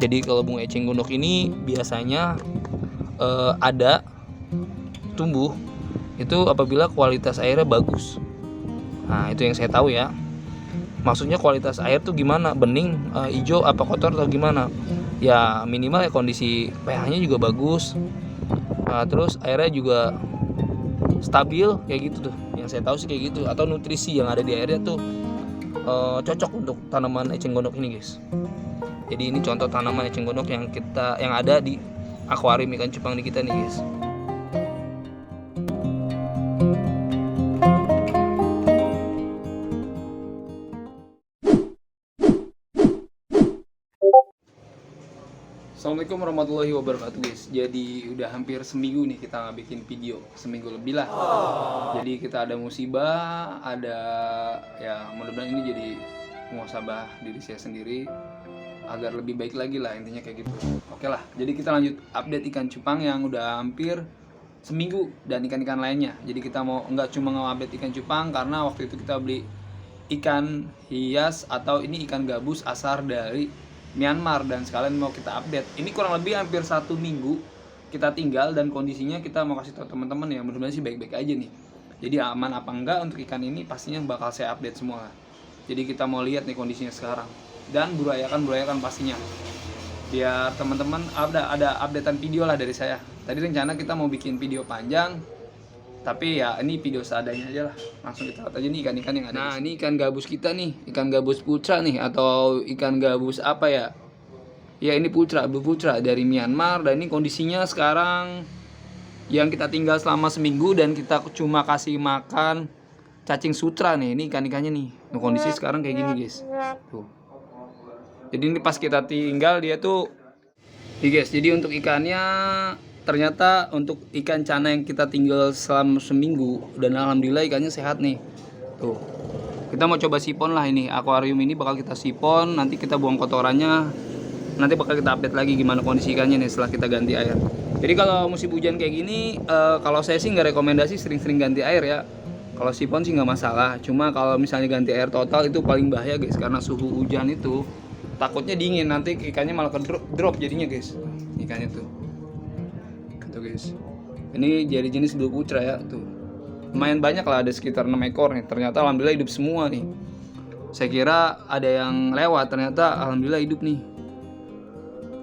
Jadi kalau bunga eceng gondok ini biasanya ada tumbuh itu apabila kualitas airnya bagus. Nah itu yang saya tahu ya. Maksudnya kualitas air tuh gimana, bening, hijau, apa kotor atau gimana? Ya minimal ya kondisi pH-nya juga bagus. Terus airnya juga stabil kayak gitu tuh. Yang saya tahu sih kayak gitu. Atau nutrisi yang ada di airnya tuh cocok untuk tanaman eceng gondok ini guys. Jadi ini contoh tanaman eceng gondok yang ada di akuarium ikan cupang di kita nih guys. Assalamualaikum warahmatullahi wabarakatuh guys. Jadi udah hampir seminggu nih kita nggak bikin video, seminggu lebih lah. Jadi kita ada musibah, ada ya mudah-mudahan ini jadi muhasabah diri saya sendiri agar lebih baik lagi lah, intinya kayak gitu. Oke lah, jadi kita lanjut update ikan cupang yang udah hampir seminggu dan ikan-ikan lainnya. Jadi kita mau nggak cuma nge-update ikan cupang karena waktu itu kita beli ikan hias atau ini ikan gabus asar dari Myanmar dan sekalian mau kita update. Ini kurang lebih hampir 1 minggu kita tinggal dan kondisinya kita mau kasih tahu teman-teman ya, mudah-mudahan sih baik-baik aja nih. Jadi aman apa enggak untuk ikan ini pastinya bakal saya update semua. Jadi kita mau lihat nih kondisinya sekarang dan burayakan pastinya. Biar teman-teman ada updatean video lah dari saya. Tadi rencana kita mau bikin video panjang, tapi ya ini video seadanya aja lah. Langsung kita lihat aja nih ikan-ikan yang ada. Nah ini ikan gabus kita nih, ikan gabus putra nih atau ikan gabus apa ya? Ya ini putra, blue putra dari Myanmar dan ini kondisinya sekarang yang kita tinggal selama seminggu dan kita cuma kasih makan cacing sutra nih. Ini ikan-ikannya nih. Nah, kondisi sekarang kayak gini guys. Tuh. Jadi ini pas kita tinggal dia tuh, nih guys. Jadi untuk ikannya ternyata untuk ikan cana yang kita tinggal selama seminggu dan alhamdulillah ikannya sehat nih. Tuh. Kita mau coba sipon lah ini. Akuarium ini bakal kita sipon, nanti kita buang kotorannya. Nanti bakal kita update lagi gimana kondisi ikannya nih setelah kita ganti air. Jadi kalau musim hujan kayak gini, kalau saya sih nggak rekomendasi sering-sering ganti air ya. Kalau sipon sih nggak masalah. Cuma kalau misalnya ganti air total itu paling bahaya guys, karena suhu hujan itu takutnya dingin, nanti ikannya malah ke drop jadinya guys. Ikannya tuh. Tuh guys, ini jadi jenis blue putra ya tuh, lumayan banyak lah, ada sekitar 6 ekor nih. Ternyata alhamdulillah hidup semua nih. Saya kira ada yang lewat, ternyata alhamdulillah hidup nih.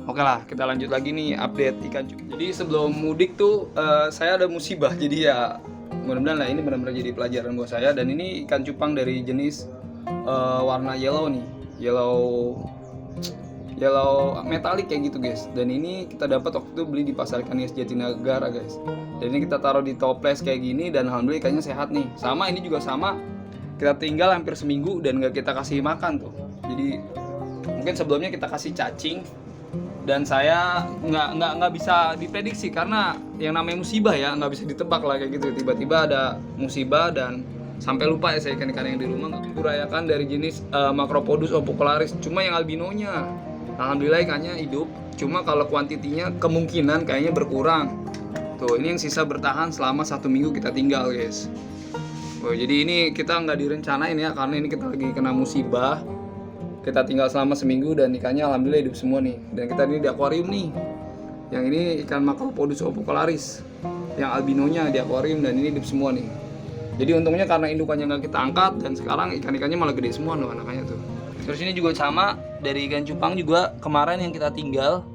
Oke lah, kita lanjut lagi nih update ikan cupang. Jadi sebelum mudik tuh saya ada musibah, jadi ya mudah-mudahan lah ini benar-benar jadi pelajaran buat saya. Dan ini ikan cupang dari jenis warna yellow nih, yellow metalik kayak gitu guys. Dan ini kita dapat waktu itu beli di pasar ikan hias Jatinegara guys. Dan ini kita taruh di toples kayak gini dan alhamdulillah ikannya sehat nih. Sama ini juga sama, kita tinggal hampir seminggu dan gak kita kasih makan tuh. Jadi mungkin sebelumnya kita kasih cacing dan saya nggak bisa diprediksi karena yang namanya musibah ya nggak bisa ditebak lah kayak gitu. Tiba-tiba ada musibah dan sampai lupa ya saya ikan-ikan yang di rumah. Burayakan dari jenis Macropodus opocularis, cuma yang albinonya alhamdulillah ikannya hidup, cuma kalau kuantitinya kemungkinan kayaknya berkurang. Tuh ini yang sisa bertahan selama 1 minggu kita tinggal guys. Jadi ini kita nggak direncanain ya, karena ini kita lagi kena musibah. Kita tinggal selama seminggu dan ikannya alhamdulillah hidup semua nih. Dan kita ini di akuarium nih. Yang ini ikan Macropodus opocularis, yang albinonya di akuarium dan ini hidup semua nih. Jadi untungnya karena indukannya nggak kita angkat dan sekarang ikan-ikannya malah gede semua loh anak-anaknya tuh. Terus ini juga sama dari ikan cupang juga kemarin yang kita tinggal.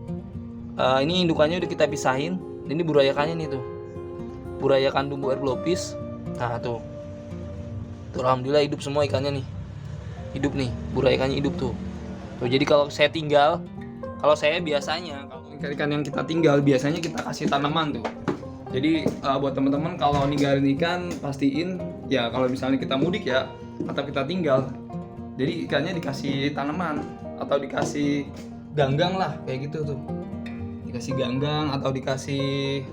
Ini indukannya udah kita pisahin. Ini burayakannya nih tuh. Burayakan dumbo air glopis. Nah tuh. Tuh alhamdulillah hidup semua ikannya nih. Hidup nih, burayakannya hidup tuh. Tuh jadi kalau saya tinggal, kalau saya biasanya kalau ikan-ikan yang kita tinggal biasanya kita kasih tanaman tuh. Jadi buat teman-teman kalau ninggalin ikan pastiin ya kalau misalnya kita mudik ya atau kita tinggal, jadi ikannya dikasih tanaman atau dikasih ganggang lah kayak gitu tuh. Dikasih ganggang atau dikasih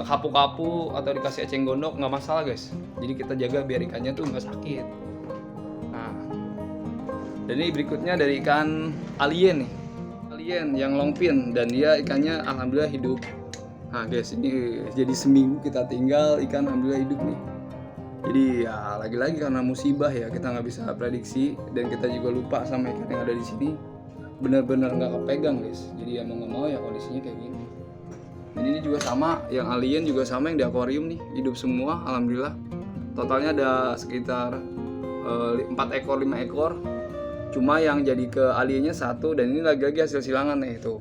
kapu-kapu atau dikasih eceng gondok nggak masalah guys. Jadi kita jaga biar ikannya tuh nggak sakit. Nah, dan ini berikutnya dari ikan alien nih, alien yang longpin dan dia ikannya alhamdulillah hidup. Nah guys, ini jadi seminggu kita tinggal ikan alhamdulillah hidup nih. Jadi ya lagi-lagi karena musibah ya kita nggak bisa prediksi dan kita juga lupa sama ikan yang ada di sini. benar-benar nggak kepegang guys. Jadi ya mau nggak mau ya kondisinya kayak gini. Dan ini juga sama, yang alien juga sama, yang di akuarium nih hidup semua alhamdulillah. Totalnya ada sekitar 4 ekor 5 ekor. Cuma yang jadi ke aliennya 1, dan ini lagi-lagi hasil silangan nih tuh.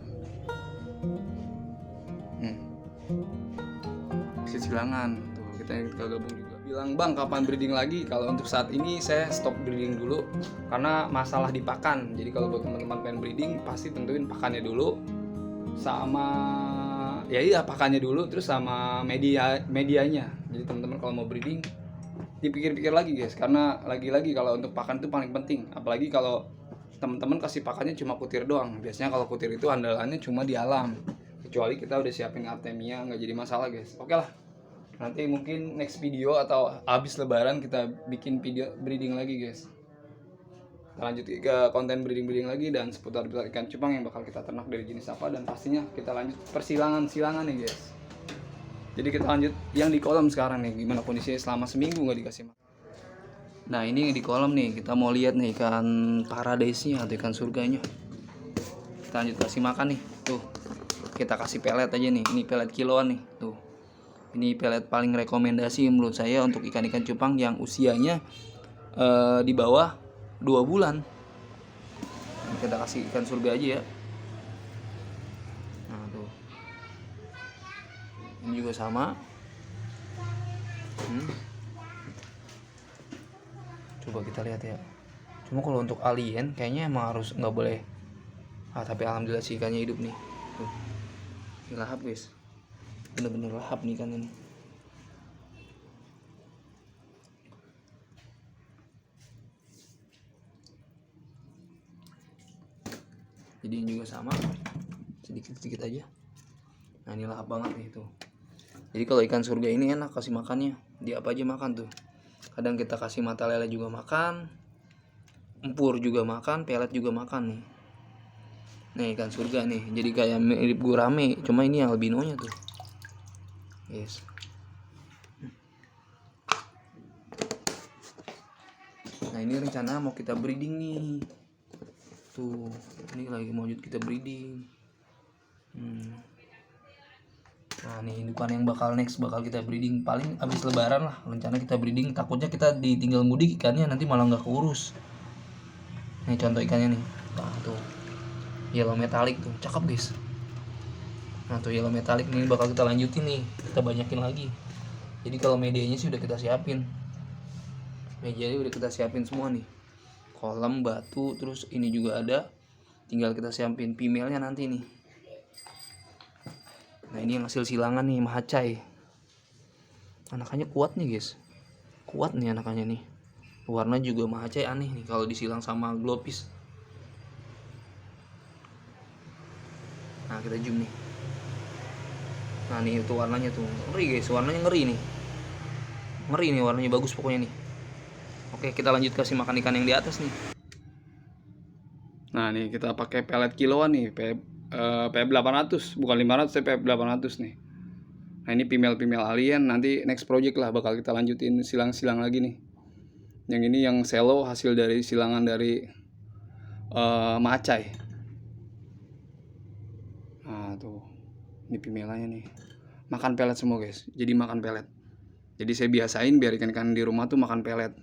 Hasil silangan tuh, kita gabung juga. Bilang bang kapan breeding lagi? Kalau untuk saat ini saya stop breeding dulu karena masalah di pakan. Jadi kalau buat teman-teman pengen breeding pasti tentuin pakannya dulu, sama ya iya pakannya dulu, terus sama medianya. Jadi teman-teman kalau mau breeding dipikir-pikir lagi guys, karena lagi-lagi kalau untuk pakan itu paling penting. Apalagi kalau teman-teman kasih pakannya cuma kutir doang. Biasanya kalau kutir itu andalannya cuma di alam, kecuali kita udah siapin artemia, nggak jadi masalah guys. Oke lah, nanti mungkin next video atau habis lebaran kita bikin video breeding lagi guys. Kita lanjut ke konten breeding lagi dan seputar ikan cupang yang bakal kita ternak dari jenis apa, dan pastinya kita lanjut persilangan nih guys. Jadi kita lanjut yang di kolam sekarang nih, gimana kondisinya selama seminggu nggak dikasih makan. Nah ini di kolam nih, kita mau lihat nih ikan paradise-nya atau ikan surganya. Kita lanjut kasih makan nih, tuh kita kasih pelet aja nih, ini pelet kiloan nih, tuh. Ini pelet paling rekomendasi menurut saya untuk ikan-ikan cupang yang usianya di bawah 2 bulan. Ini kita kasih ikan surga aja ya. Nah tuh, ini juga sama. Coba kita lihat ya. Cuma kalau untuk alien kayaknya emang harus nggak boleh. Tapi alhamdulillah sih ikannya hidup nih. Tuh. Ini lahap guys. Bener-bener lahap nih ikan ini. Jadi ini juga sama, sedikit-sedikit aja. Nah ini lahap banget nih tuh. Jadi kalau ikan surga ini enak kasih makannya, dia apa aja makan tuh. Kadang kita kasih mata lele juga makan, empur juga makan, pelet juga makan nih. Nih ikan surga nih, jadi kayak mirip gurame, cuma ini yang albinonya tuh. Yes. Nah ini rencana mau kita breeding nih. Tuh, ini lagi mau kita breeding. Nah nih bukan yang bakal kita breeding paling abis lebaran lah, rencana kita breeding. Takutnya kita ditinggal mudik ikannya nanti malah nggak keurus. Nih contoh ikannya nih. Nah tuh yellow metallic tuh, cakep guys. Nah tuh yellow metallic nih bakal kita lanjutin nih, kita banyakin lagi. Jadi kalau medianya sih udah kita siapin, medianya udah kita siapin semua nih, kolam, batu, terus ini juga ada, tinggal kita siapin female-nya nanti nih. Nah ini yang hasil silangan nih, mahacai. Anakannya kuat nih guys, kuat nih anakannya nih. Warna juga mahacai aneh nih kalau disilang sama glopis. Nah kita zoom nih. Nah nih itu warnanya tuh ngeri guys, warnanya ngeri nih. Ngeri nih warnanya, bagus pokoknya nih. Oke kita lanjut kasih makan ikan yang di atas nih. Nah nih kita pakai pelet kiloan nih, PF 800, bukan 500 tapi PF 800 nih. Nah ini female alien, nanti next project lah bakal kita lanjutin silang lagi nih. Yang ini yang selo hasil dari silangan dari macai. Nah tuh, ini female-nya nih, makan pelet semua guys, jadi makan pelet. Jadi saya biasain biar ikan-ikan di rumah tuh makan pelet.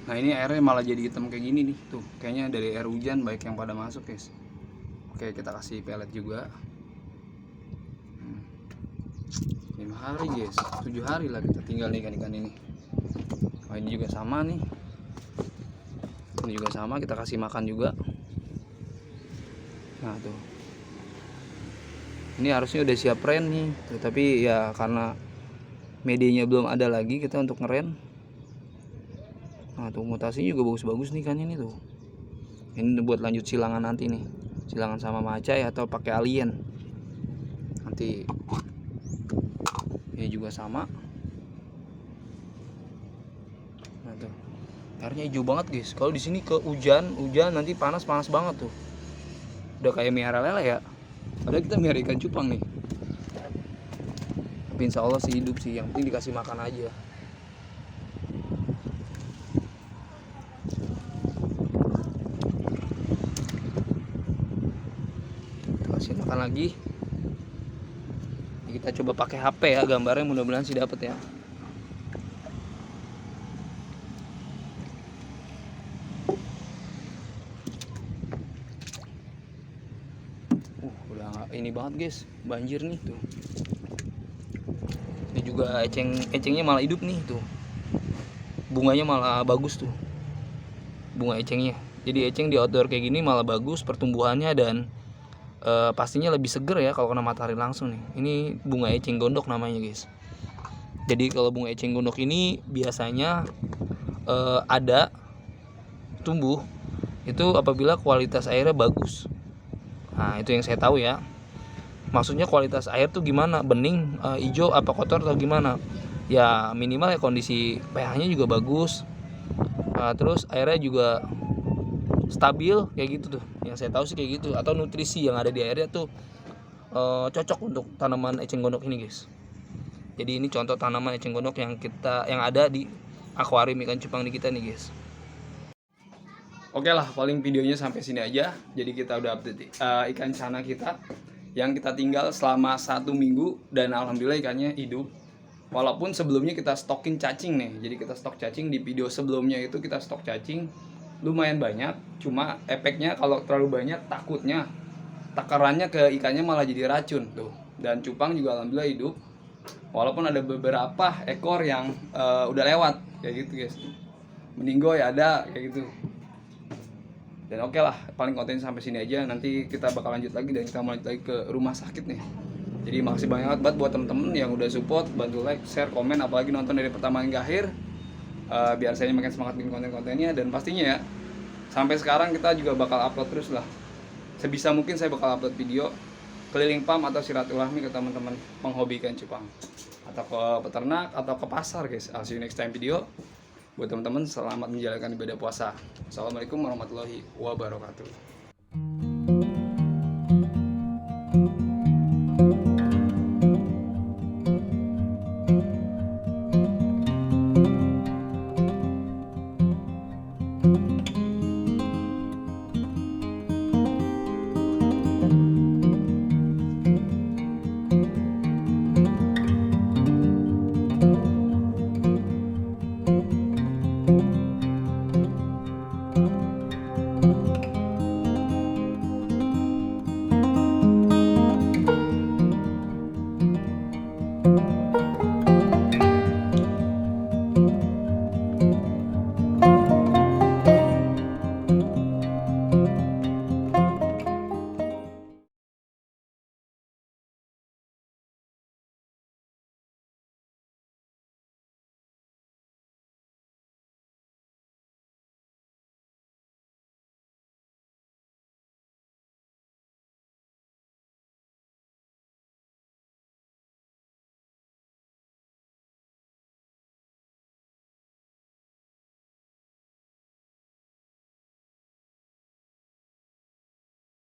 Nah ini airnya malah jadi hitam kayak gini nih, tuh kayaknya dari air hujan baik yang pada masuk guys. Oke kita kasih pelet juga. 5 hari guys, 7 hari lah kita tinggal nih ikan-ikan ini. Oh ini juga sama nih, ini juga sama, kita kasih makan juga. Nah tuh, ini harusnya udah siap ren nih tuh, tapi ya karena medianya belum ada lagi kita untuk ngeren. Nah tuh mutasinya juga bagus-bagus nih kan ini tuh. Ini buat lanjut silangan nanti nih, silangan sama macai atau pakai alien nanti. Ini juga sama. Nah tuh airnya hijau banget guys. Kalau di sini ke hujan nanti panas banget tuh. Udah kayak miara lele ya. Padahal kita miara ikan cupang nih. Tapi insya Allah sih hidup sih, yang penting dikasih makan aja. lagi. Kita coba pakai HP ya, gambarnya mudah-mudahan sih dapet ya. Udah ini banget guys, banjir nih tuh. Ini juga ecengnya malah hidup nih tuh. Bunganya malah bagus tuh. Bunga ecengnya. Jadi eceng di outdoor kayak gini malah bagus pertumbuhannya dan pastinya lebih seger ya kalau kena matahari langsung nih. Ini bunga eceng gondok namanya guys. Jadi kalau bunga eceng gondok ini biasanya ada tumbuh itu apabila kualitas airnya bagus. Nah itu yang saya tahu ya. Maksudnya kualitas air tuh gimana? Bening, hijau, apa kotor atau gimana? Ya minimal ya kondisi pH-nya juga bagus. Terus airnya juga stabil kayak gitu tuh. Yang saya tahu sih kayak gitu. Atau nutrisi yang ada di airnya tuh cocok untuk tanaman eceng gondok ini guys. Jadi ini contoh tanaman eceng gondok yang ada di akuarium ikan cupang di kita nih guys. Oke lah, paling videonya sampai sini aja. Jadi kita udah update ikan cana kita yang kita tinggal selama 1 minggu dan alhamdulillah ikannya hidup. Walaupun sebelumnya kita stokin cacing nih. Jadi kita stok cacing di video sebelumnya itu kita stok cacing lumayan banyak. Cuma efeknya kalau terlalu banyak takutnya takarannya ke ikannya malah jadi racun tuh. Dan cupang juga alhamdulillah hidup. Walaupun ada beberapa ekor yang udah lewat kayak gitu guys. Meninggoy ada kayak gitu. Dan oke lah, paling konten sampai sini aja. Nanti kita bakal lanjut lagi dan kita mau lanjut lagi ke rumah sakit nih. Jadi makasih banget buat temen-temen yang udah support, bantu like, share, komen, apalagi nonton dari pertama hingga akhir. Biar saya makin semangat bikin konten-kontennya. Dan pastinya ya, sampai sekarang kita juga bakal upload terus lah. Sebisa mungkin saya bakal upload video keliling farm atau silaturahmi ke teman-teman penghobi ikan cupang, atau ke peternak atau ke pasar guys. I'll see you next time video. Buat teman-teman selamat menjalankan ibadah puasa. Assalamualaikum warahmatullahi wabarakatuh.